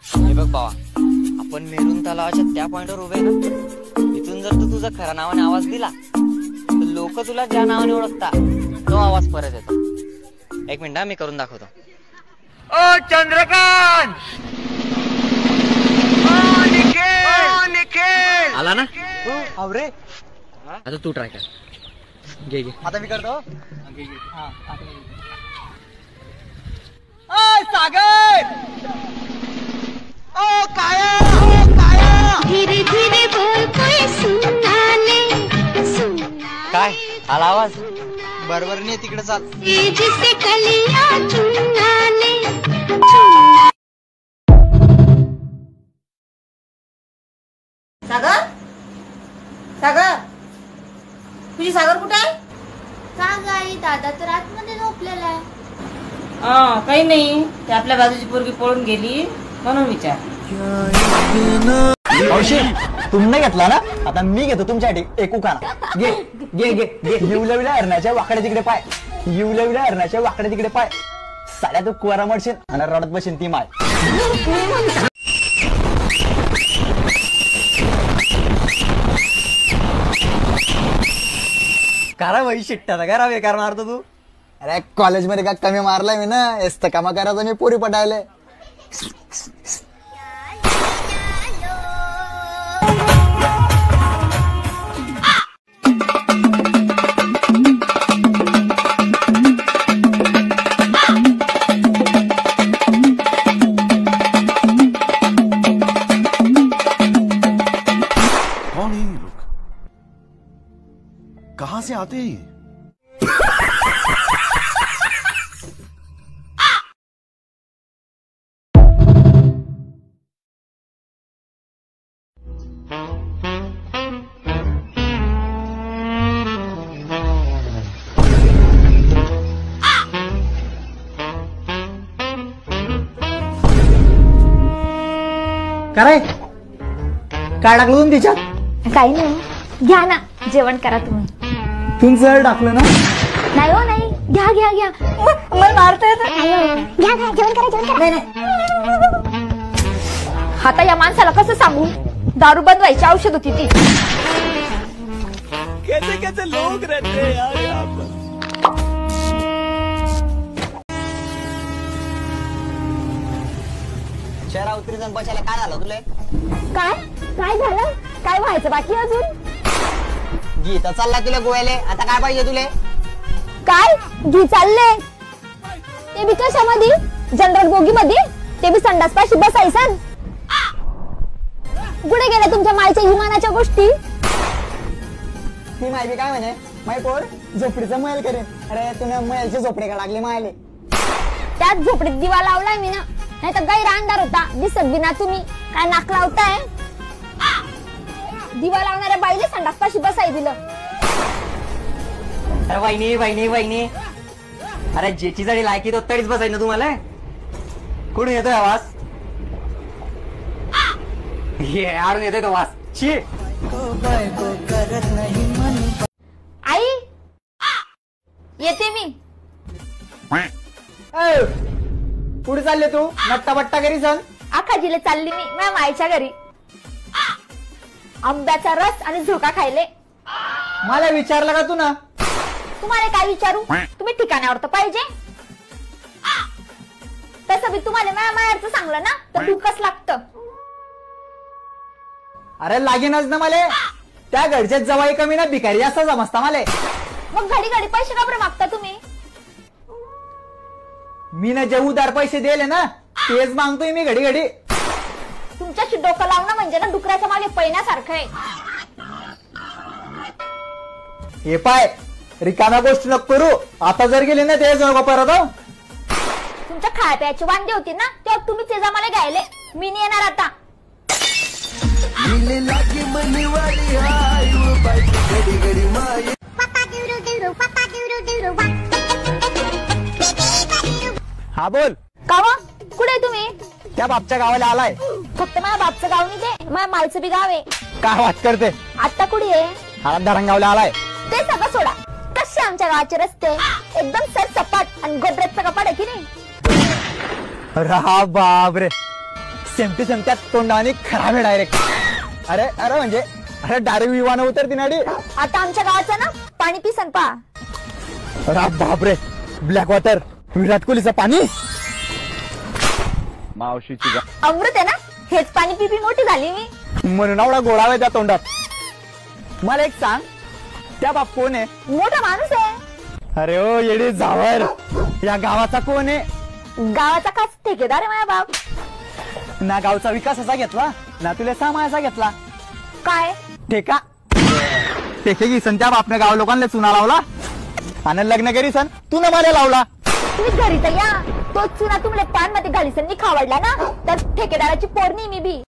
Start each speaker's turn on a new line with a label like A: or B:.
A: हे बघ बाबा, आपण मेरून तलावाच्या त्या पॉइंटवर उभे ना, इथून जर तू तुझा खरा नावाने आवाज दिला तर लोक तुला ज्या नावाने ओळखतात तो आवाज परत येतो. एक मिनिट मी करून दाखवतो. ओ चंद्रकांत, ओ निखिल आला ना?
B: अरे
A: आता तू ट्राय कर. घे घे.
B: आता मी करतो.
A: घे घे.
B: सागर, ओ काया, ओ काया.
C: धीरे धीरे बोल, कोई सुनना नहीं.
A: काय आला आवाज?
B: बरोबर नाही, तिकडे चाल.
C: जिसे कलियां चुनना नहीं.
D: सागर, सागर, तुझी सागर कुठे आहे?
E: का गाई, दादा तर आतमध्ये झोपलेला आहे.
D: काही नाही, ते आपल्या बाजूची पोरगी पळून गेली म्हणून विचार.
B: तुम्ही घेतला ना, आता मी घेतो तुमच्यासाठी एक उखाणा. घे घे घे घे. येवलविल्या हरणाच्या वाकडे तिकडे पाय, येवलविल्या हरणाच्या वाकडे तिकडे पाय. साड्या तू कुवारा मडशील आणि रडत बसेल ती माय. करा भाई शिट्टा करा, बेकार मारतो तू. अरे कॉलेजमध्ये का कमी मारलाय मी ना, एस्त कामा करायचं मी पोरी पटायले.
F: कौन है ये लोग? कहां से आते हैं ये?
B: काय काय टाकलं तुम्ही तिच्यात?
E: काही नाही, घ्या ना, जेवण करा तुम्ही.
B: तुमचं टाकलं ना?
E: नाही हो, नाही, घ्या घ्या घ्या. मला मारता येतं. घ्या घ्या, जेवण करा, जेवण करा. आता या माणसाला कसं सांगू, दारू बंद व्हायची औषध होती ती.
B: कैसे कैसे लोग रहते हैं यार यहाँ पर. शहरा उतरी जाऊन बसायला काय झालं तुला?
E: काय काय झालं? काय व्हायचं बाकी अजून?
B: गीता चालला तुला गोव्याले, आता काय पाहिजे तुले?
E: काय घी चालले? ते बी कशामध्ये? जनरल बोगी मध्ये? ते बी संडास पाशी बसायचं? कुठे गेल्या तुमच्या मायच्या विमानाच्या गोष्टी?
B: ती माहिती काय म्हणे, माय पोर झोपडीचा महल करेन. अरे तुला महलची झोपडी का लागली मायले?
E: त्याच झोपडीत दिवा लावलाय मी ना, नाही तर गैर अंधार होता. दिसत बी ना तुम्ही. काय नाक लावताय? दिवा लावणाऱ्या बाईले संडास पाशी बसाय दिलं.
A: अरे वहिनी वहिनी वहिनी, अरे ज्याची जरी लायकी तो तरीच बसायचं तुम्हाला. कुठून येतोय आवाज? हे आरून येतोय तो वास. शी
E: आई येते मी.
B: पुढे चालले तू नट्टा बट्टा घरी चल.
E: आखाजीला चालली मी माझ्या मायच्या घरी. आंब्याचा रस आणि झोका खायले.
B: मला विचारलं का तू ना?
E: तुम्हाला काय विचारू, तुम्ही ठिकाणावर तर पाहिजे. तसं मी तुम्हाला माझ्या माहेरचं सांगलं ना तर दुःखच लागतं.
B: अरे लागेनच ना मला, त्या घरच्या जवाई कमी ना भिकारी जास्त समजता मला.
E: मग घडी घडी पैसे का बरं मागता तुम्ही?
B: मी ना जे उदार पैसे दिले ना तेच मागतोय मी घडी घडी.
E: तुमच्याशी डोकं लावणं म्हणजे ना डुकराच्या मागे पैण्यासारखं आहे.
B: हे पाय रिकाम्या गोष्टी नको करू. आता जर गेले ना तेच नको परत.
E: तुमच्या खाया प्यायची वांदे होती ना तेव्हा तुम्ही ते मला घ्यायले. मी नाही येणार आता.
B: हा बोल.
E: कावा कुठे तुम्ही?
B: त्या बापच्या गावाला आलाय.
E: फक्त माझ्या बापचं गाव नाही ते, माझ्या मायचं बी गाव आहे.
B: काय वाट करते?
E: आता कुठे आहे?
B: हा धरणगावला आलाय.
E: ते सगळं सोडा. कसे आमच्या गावाचे रस्ते एकदम सरसपाट आणि गोदरेजचं कपाट आहे की नाही?
B: हा बाप रे, सेम टू सेम त्या तोंडाने खराब आहे डायरेक्ट. अरे अरे म्हणजे अरे डायरेक्ट विमानं उतरती नाडी.
E: आता आमच्या गावाचं ना पाणी पिसन पा.
B: अरे बापरे, ब्लॅक वॉटर, विराट कोहलीचं पाणी. मावशीची
E: अमृत आहे ना, हेच पाणी पिपी मोठी झाली मी.
B: म्हणून एवढा गोळावा त्या तोंडात. मला एक सांग, त्या बाप कोण आहे?
E: मोठा माणूस आहे.
B: अरे ओ येडी जावर, या गावाचा कोण आहे?
E: गावाचा खास ठेकेदार आहे माझा बाप.
B: ना गावचा विकास असा घेतला ना तुला सामायाचा घेतला.
E: काय
B: ठेका ठेके घेसन त्या बापने गाव लोकांना चुना लावला आणि लग्न करीसन तू न मला लावला.
E: तुम्ही घरी तर या, तोच चुना तुमले पान मध्ये घालीसन मी खावडला ना, तर ठेकेदाराची पोरणी मी बी.